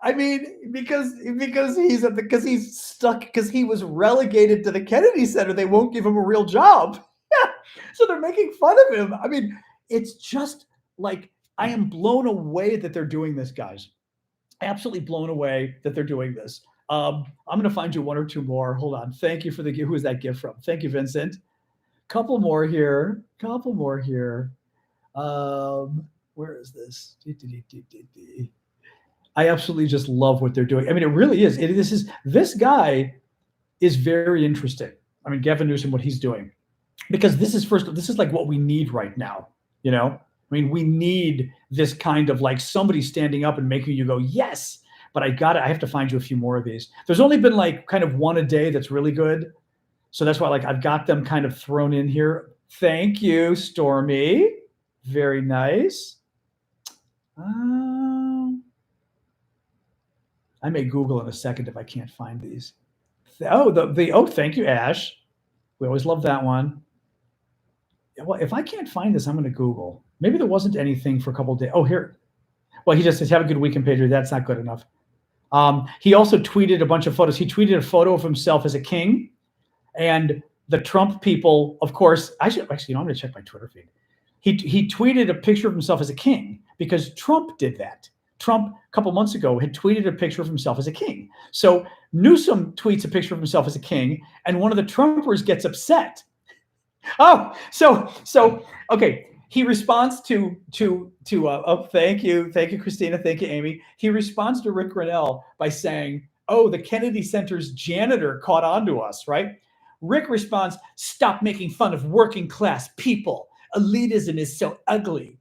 I mean, because he's stuck, because he was relegated to the Kennedy Center. They won't give him a real job. So they're making fun of him. I mean, it's just like, I am blown away that they're doing this, guys. Absolutely blown away that they're doing this. I'm going to find you one or two more. Hold on. Thank you for the gift. Who is that gift from? Thank you, Vincent. Couple more here. Where is this? I absolutely just love what they're doing. I mean, it really is. This guy is very interesting. I mean, Gavin Newsom, what he's doing, because this is like what we need right now. You know, I mean, we need this kind of like somebody standing up and making you go, yes. But I have to find you a few more of these. There's only been like kind of one a day that's really good. So that's why, like, I've got them kind of thrown in here. Thank you, Stormy. Very nice. I may Google in a second if I can't find these. Thank you, Ash. We always love that one. Well, if I can't find this, I'm going to Google. Maybe there wasn't anything for a couple of days. Oh, here. Well, he just says, "Have a good weekend, Pedro." That's not good enough. He also tweeted a bunch of photos. He tweeted a photo of himself as a king. And the Trump people, of course, I'm going to check my Twitter feed. He tweeted a picture of himself as a king because Trump did that. Trump, a couple months ago, had tweeted a picture of himself as a king. So Newsom tweets a picture of himself as a king, and one of the Trumpers gets upset. Oh, so okay. He responds to thank you, Christina, thank you, Amy. He responds to Rick Grinnell by saying, "Oh, the Kennedy Center's janitor caught on to us," right? Rick responds, "Stop making fun of working class people. Elitism is so ugly."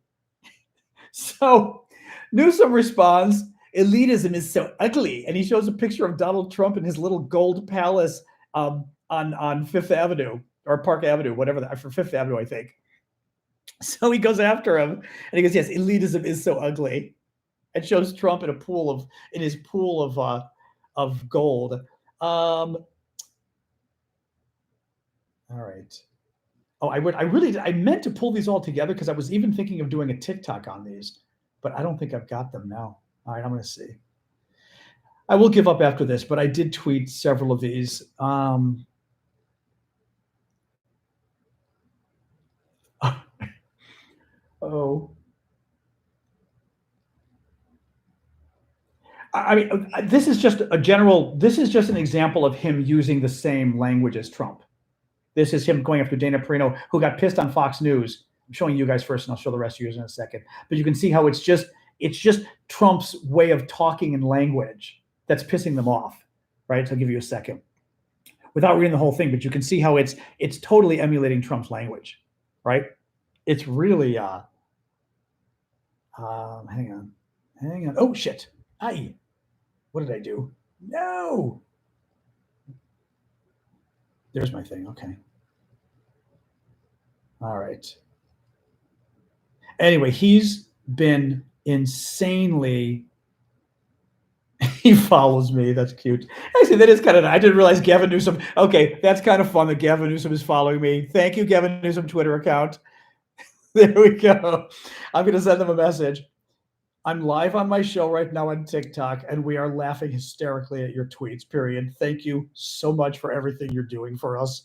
So Newsom responds, "Elitism is so ugly," and he shows a picture of Donald Trump in his little gold palace on Fifth Avenue or Park Avenue, whatever that, for Fifth Avenue, I think. So he goes after him, and he goes, "Yes, elitism is so ugly," and shows Trump in his pool of gold. All right. Oh, I meant to pull these all together because I was even thinking of doing a TikTok on these, but I don't think I've got them now. All right, I'm going to see. I will give up after this, but I did tweet several of these. Oh. I mean, this is just an example of him using the same language as Trump. This is him going after Dana Perino, who got pissed on Fox News. I'm showing you guys first, and I'll show the rest of you in a second. But you can see how it's just Trump's way of talking in language that's pissing them off, right? So I'll give you a second without reading the whole thing, but you can see how it's totally emulating Trump's language, right? It's really, hang on. Oh, shit. Aye. What did I do? No. There's my thing. Okay. All right. Anyway, he's been insanely. He follows me. That's cute. Actually, that is kind of. I didn't realize Gavin Newsom. Okay, that's kind of fun that Gavin Newsom is following me. Thank you, Gavin Newsom Twitter account. There we go. I'm going to send them a message. "I'm live on my show right now on TikTok, and we are laughing hysterically at your tweets, period. Thank you so much for everything you're doing for us."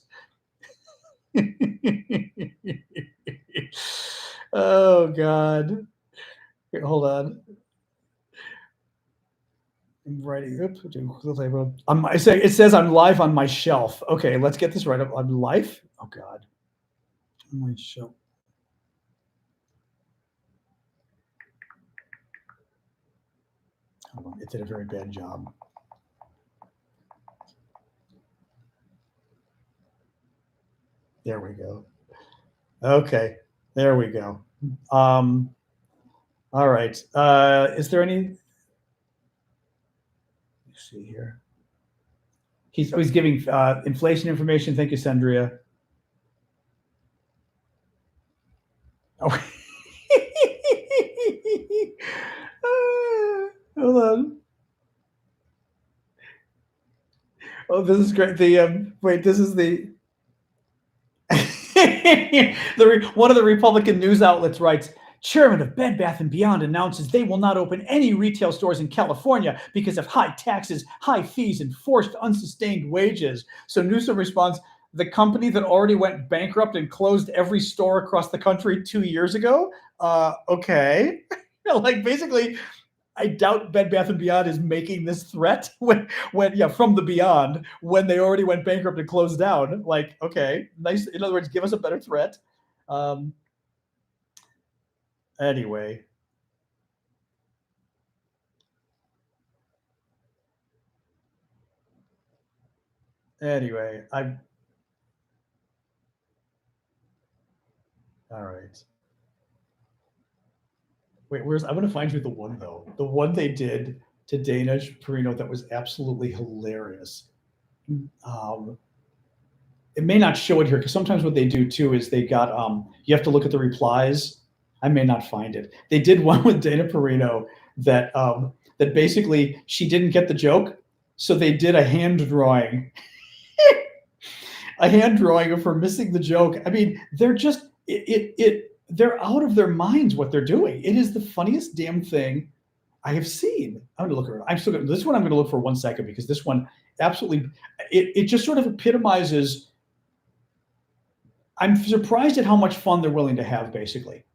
Oh, God. Here, hold on. I'm writing. It says I'm live on my shelf. Okay, let's get this right. I'm live? Oh, God. On my show. Hold on, it did a very bad job. There we go. Okay, there we go. All right. Is there any? Let's see here. He's giving inflation information. Thank you, Sandria. Oh. Hold on. Oh, this is great. Wait, this is the one of the Republican news outlets writes, Chairman of Bed Bath & Beyond announces they will not open any retail stores in California because of high taxes, high fees, and forced unsustained wages. So Newsom responds, the company that already went bankrupt and closed every store across the country 2 years ago? Okay. Like basically, I doubt Bed Bath & Beyond is making this threat when from the beyond when they already went bankrupt and closed down. Like, okay, nice. In other words, give us a better threat. Anyway. All right. Wait, I want to find you the one though. The one they did to Dana Perino that was absolutely hilarious. It may not show it here because sometimes what they do too is they got you have to look at the replies. I may not find it. They did one with Dana Perino that that basically she didn't get the joke, so they did a hand drawing, a hand drawing of her missing the joke. I mean, they're just they're out of their minds what they're doing. It is the funniest damn thing I have seen. I'm gonna look at it. I'm still gonna, this one I'm gonna look for 1 second because this one absolutely it just sort of epitomizes. I'm surprised at how much fun they're willing to have, basically,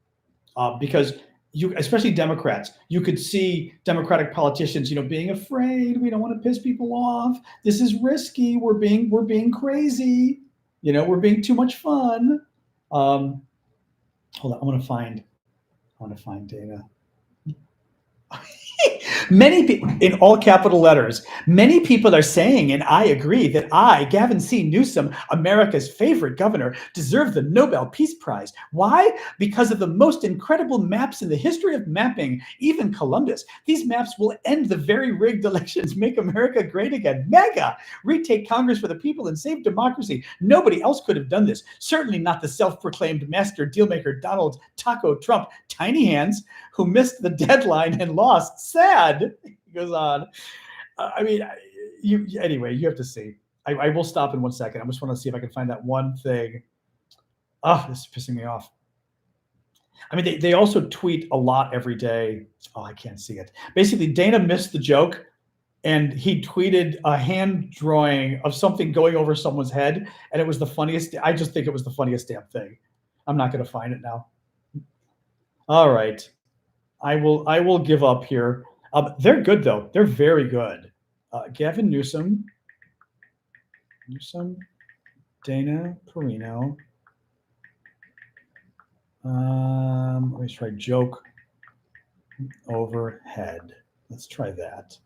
because you, especially Democrats, you could see Democratic politicians, being afraid. We don't want to piss people off. This is risky. We're being crazy. We're being too much fun. Hold on, I want to find Dana. Many people, in all capital letters, many people are saying, and I agree, that I, Gavin C. Newsom, America's favorite governor, deserve the Nobel Peace Prize. Why? Because of the most incredible maps in the history of mapping, even Columbus. These maps will end the very rigged elections, make America great again. Mega! Retake Congress for the people and save democracy. Nobody else could have done this. Certainly not the self-proclaimed master dealmaker Donald Taco Trump, Tiny Hands, who missed the deadline and lost. Sad. He goes on. I mean, anyway, you have to see. I will stop in 1 second. I just want to see if I can find that one thing. Oh, this is pissing me off. I mean, they also tweet a lot every day. Oh, I can't see it. Basically, Dana missed the joke, and he tweeted a hand drawing of something going over someone's head, and it was the funniest. I just think it was the funniest damn thing. I'm not going to find it now. All right. I will give up here. They're good though. They're very good. Gavin Newsom, Dana Perino. Let me try joke overhead. Let's try that.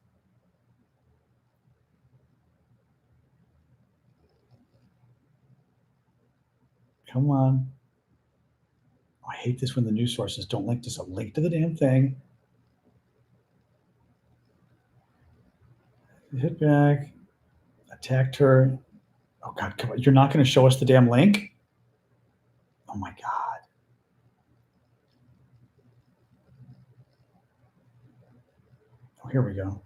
Come on. Oh, I hate this when the news sources don't link to a link to the damn thing. Hit back, attacked her. Oh God, come on. You're not going to show us the damn link? Oh my God. Oh, here we go.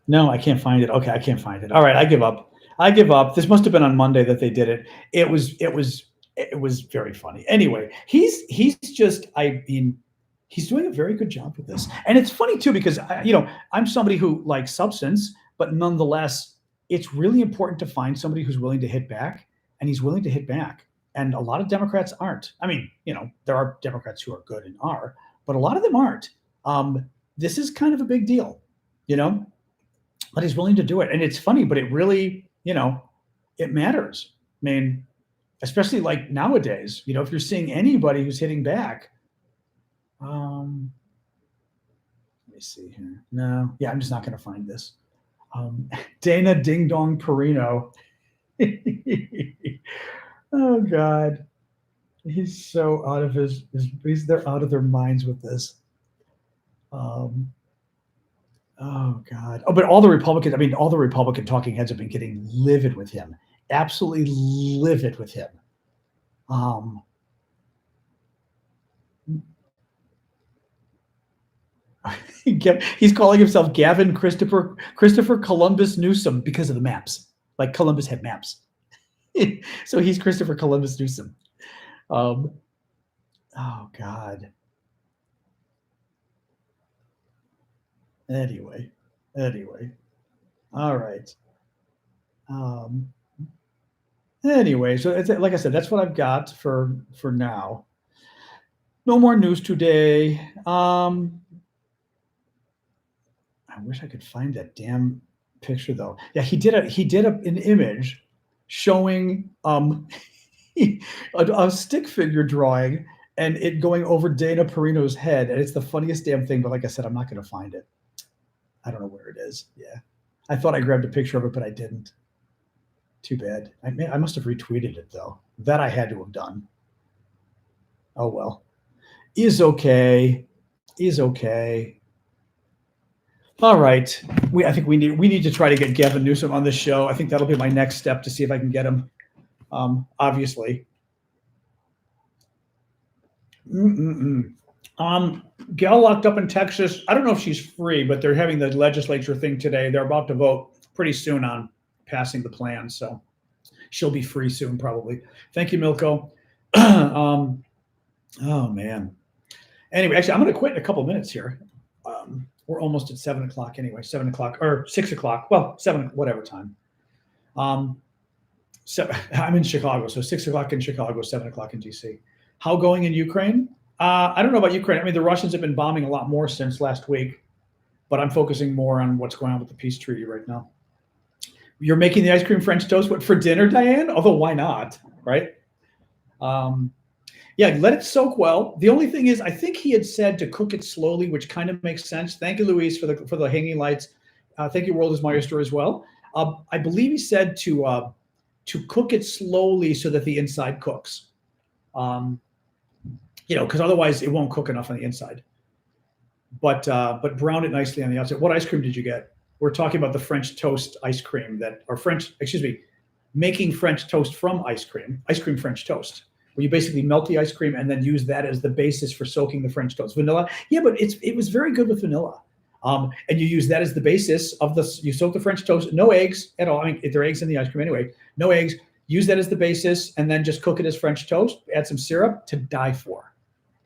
No, I can't find it. Okay, I can't find it. All right, I give up. This must have been on Monday that they did it. It was very funny. Anyway, he's just, I mean, he's doing a very good job with this. And it's funny too, because I'm somebody who likes substance, but nonetheless, it's really important to find somebody who's willing to hit back, and he's willing to hit back. And a lot of Democrats aren't. I mean, there are Democrats who are good and are, but a lot of them aren't. This is kind of a big deal, but he's willing to do it. And it's funny, but it really, it matters. I mean, especially like nowadays, if you're seeing anybody who's hitting back, see here. No, yeah, I'm just not going to find this. Dana Ding Dong Perino. Oh God, he's so out of his they're out of their minds with this. Oh God. Oh, but all the Republicans, I mean, all the Republican talking heads have been getting livid with him. Absolutely livid with him. He's calling himself Gavin Christopher Columbus Newsom because of the maps. Like Columbus had maps. So he's Christopher Columbus Newsom. Oh God. Anyway. All right. Anyway, so it's, like I said, that's what I've got for now. No more news today. I wish I could find that damn picture though. Yeah, he did an image showing a stick figure drawing and it going over Dana Perino's head, and it's the funniest damn thing. But like I said, I'm not going to find it. I don't know where it is. Yeah, I thought I grabbed a picture of it, but I didn't. Too bad. I must have retweeted it though. That I had to have done. Oh well. Is okay. All right. I think we need to try to get Gavin Newsom on this show. I think that'll be my next step to see if I can get him. Obviously. Gal locked up in Texas. I don't know if she's free, but they're having the legislature thing today. They're about to vote pretty soon on passing the plan, so she'll be free soon probably. Thank you, Milko. Oh man. Anyway, actually, I'm going to quit in a couple minutes here. We're almost at 7 o'clock anyway. 7 o'clock or 6 o'clock. Well, 7 whatever time. So I'm in Chicago, so 6 o'clock in Chicago, 7 o'clock in DC. How going in Ukraine? I don't know about Ukraine. I mean, the Russians have been bombing a lot more since last week, but I'm focusing more on what's going on with the peace treaty right now. You're making the ice cream French toast for dinner, Diane? Although why not, right? Yeah, let it soak well. The only thing is, I think he had said to cook it slowly, which kind of makes sense. Thank you, Luis, for the hanging lights. Thank you, World is Meister, as well. I believe he said to cook it slowly so that the inside cooks. Because otherwise it won't cook enough on the inside. But brown it nicely on the outside. What ice cream did you get? We're talking about the French toast ice cream making French toast from ice cream French toast, where you basically melt the ice cream and then use that as the basis for soaking the French toast. Vanilla, yeah, but it was very good with vanilla. And you use that as the basis of you soak the French toast, no eggs at all. I mean, if there are eggs in the ice cream anyway, no eggs. Use that as the basis and then just cook it as French toast. Add some syrup, to die for.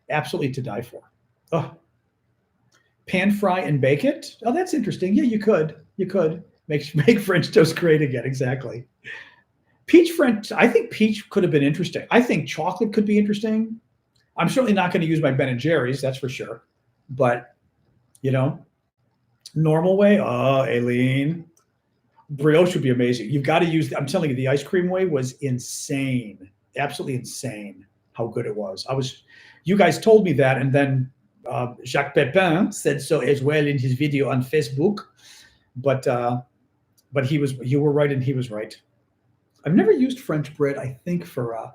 Absolutely to die for. Oh. Pan fry and bake it. Oh, that's interesting. Yeah, you could make French toast great again. Exactly. Peach French. I think peach could have been interesting. I think chocolate could be interesting. I'm certainly not going to use my Ben & Jerry's, that's for sure. But, normal way. Oh, Aileen. Brioche would be amazing. You've got to use, I'm telling you, the ice cream way was insane. Absolutely insane how good it was. You guys told me that, and then Jacques Pepin said so as well in his video on Facebook. But you were right and he was right. I've never used French bread, I think, for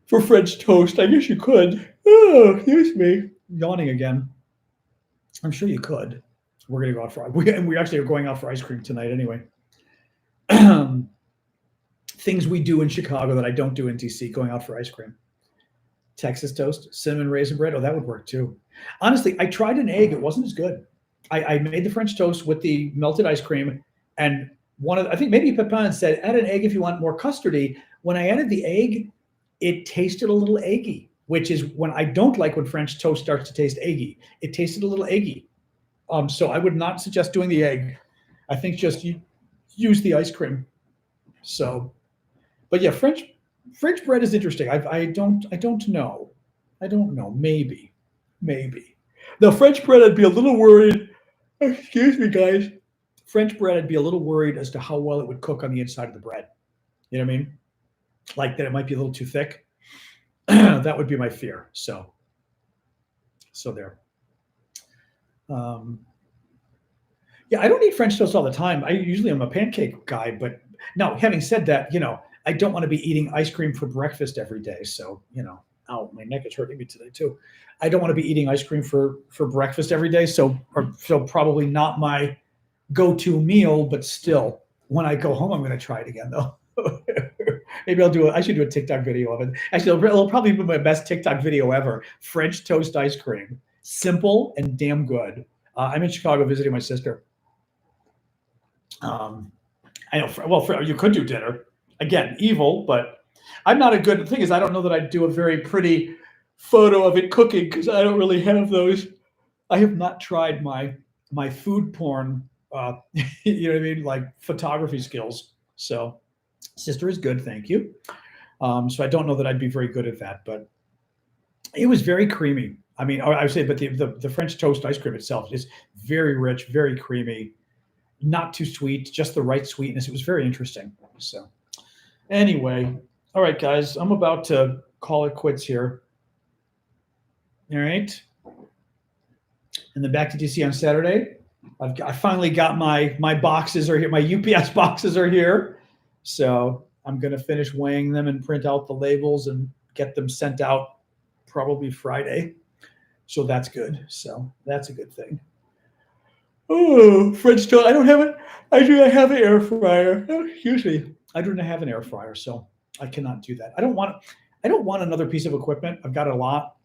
French toast. I guess you could. Oh, excuse me. Yawning again. I'm sure you could. We're going to go out we actually are going out for ice cream tonight anyway. Things we do in Chicago that I don't do in DC, going out for ice cream. Texas toast, cinnamon raisin bread. Oh, that would work too. Honestly, I tried an egg. It wasn't as good. I made the French toast with the melted ice cream, and I think maybe Pepin said, add an egg if you want more custardy. When I added the egg, it tasted a little eggy, which is when I don't like when French toast starts to taste eggy. It tasted a little eggy. So I would not suggest doing the egg. I think just use the ice cream. So, but yeah, French bread is interesting. I don't know. Maybe. The French bread, I'd be a little worried. Excuse me, guys. French bread, I'd be a little worried as to how well it would cook on the inside of the bread. You know what I mean? Like that it might be a little too thick. That would be my fear. So there. Yeah, I don't eat French toast all the time. I usually am a pancake guy, but now having said that, I don't want to be eating ice cream for breakfast every day. So, ow, my neck is hurting me today too. I don't want to be eating ice cream for breakfast every day. So probably not my go-to meal, but still, when I go home, I'm going to try it again though. Maybe I should do a TikTok video of it. Actually, it'll probably be my best TikTok video ever. French toast ice cream. Simple and damn good. I'm in Chicago visiting my sister. I know. Well, you could do dinner. Again, evil, but I'm not a good. The thing is, I don't know that I'd do a very pretty photo of it cooking because I don't really have those. I have not tried my food porn. You know what I mean? Like photography skills. So, sister is good, thank you. So I don't know that I'd be very good at that, but it was very creamy. I mean, I would say, but the French toast ice cream itself is very rich, very creamy. Not too sweet, just the right sweetness. It was very interesting. So anyway, all right, guys, I'm about to call it quits here. All right. And then back to DC on Saturday. I finally got my boxes are here. My UPS boxes are here. So I'm going to finish weighing them and print out the labels and get them sent out probably Friday. So that's good. So that's a good thing. Oh, French toast. I don't have it. I do not have an air fryer. Oh, excuse me. I do not have an air fryer, so I cannot do that. I don't want another piece of equipment. I've got a lot.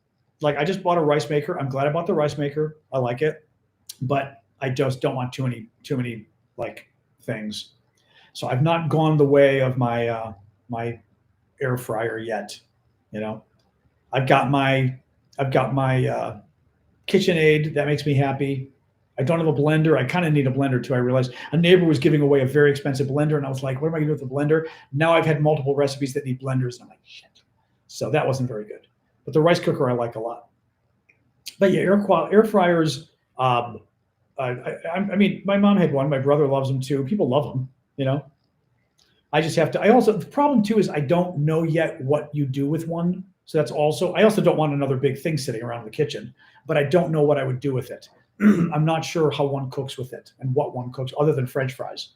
Like I just bought a rice maker. I'm glad I bought the rice maker. I like it, but I just don't want too many like things. So I've not gone the way of my my air fryer yet. I've got my KitchenAid. That makes me happy. I don't have a blender. I kind of need a blender too. I realized a neighbor was giving away a very expensive blender, and I was like, what am I going to do with the blender? Now I've had multiple recipes that need blenders, and I'm like, shit. So that wasn't very good. But the rice cooker I like a lot. But yeah, air fryers. I mean, my mom had one. My brother loves them too. People love them. I just have to. The problem too is I don't know yet what you do with one. So that's also. I also don't want another big thing sitting around the kitchen, but I don't know what I would do with it. I'm not sure how one cooks with it and what one cooks other than French fries.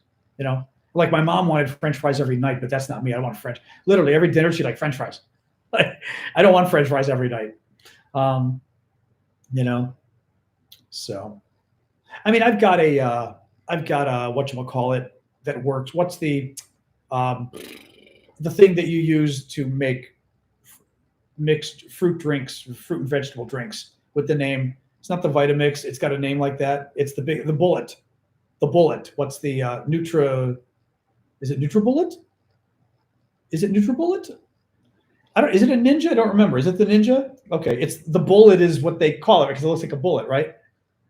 Like my mom wanted French fries every night, but that's not me. I want French. Literally every dinner she liked French fries. I don't want French fries every night. So, I mean, I've got a whatchamacallit that works. What's the thing that you use to make mixed fruit and vegetable drinks with the name? It's not the Vitamix. It's got a name like that. It's the Bullet. The Bullet. What's the Nutra? Is it NutriBullet? Is it NutriBullet? Is it a Ninja? I don't remember. Is it the Ninja? Okay, it's the Bullet is what they call it because it looks like a bullet, right?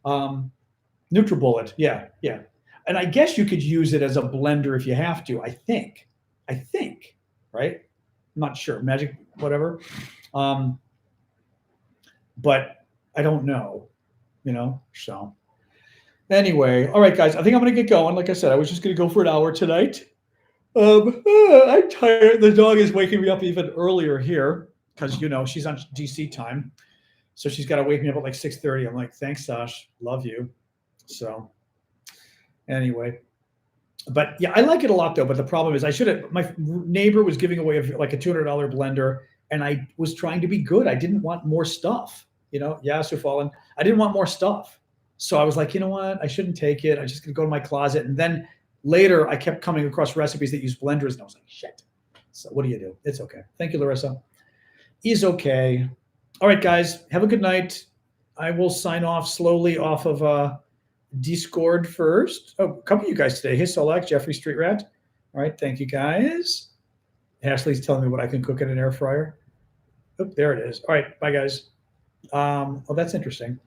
NutriBullet. Yeah. And I guess you could use it as a blender if you have to. I think. Right? I'm not sure. Magic, whatever. But I don't know, so anyway, all right, guys, I think I'm going to get going. Like I said, I was just going to go for an hour tonight. I'm tired. The dog is waking me up even earlier here because, she's on DC time. So she's got to wake me up at like 6:30. I'm like, thanks, Sash. Love you. So anyway, but yeah, I like it a lot though. But the problem is my neighbor was giving away like a $200 blender and I was trying to be good. I didn't want more stuff. Sir Fallen. I didn't want more stuff. So I was like, you know what? I shouldn't take it. I'm just going to go to my closet. And then later I kept coming across recipes that use blenders. And I was like, shit. So what do you do? It's okay. Thank you, Larissa. Is okay. All right, guys. Have a good night. I will sign off slowly off of Discord first. Oh, a couple of you guys today. Hey, Solex, Jeffrey Street Rat. All right. Thank you, guys. Ashley's telling me what I can cook in an air fryer. Oh, there it is. All right. Bye, guys. That's interesting.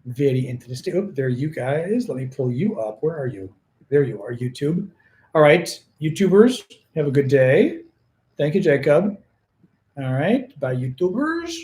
Very interesting. Oh, there you guys. Let me pull you up. Where are you? There you are, YouTube. All right, YouTubers, have a good day. Thank you, Jacob. All right, bye, YouTubers.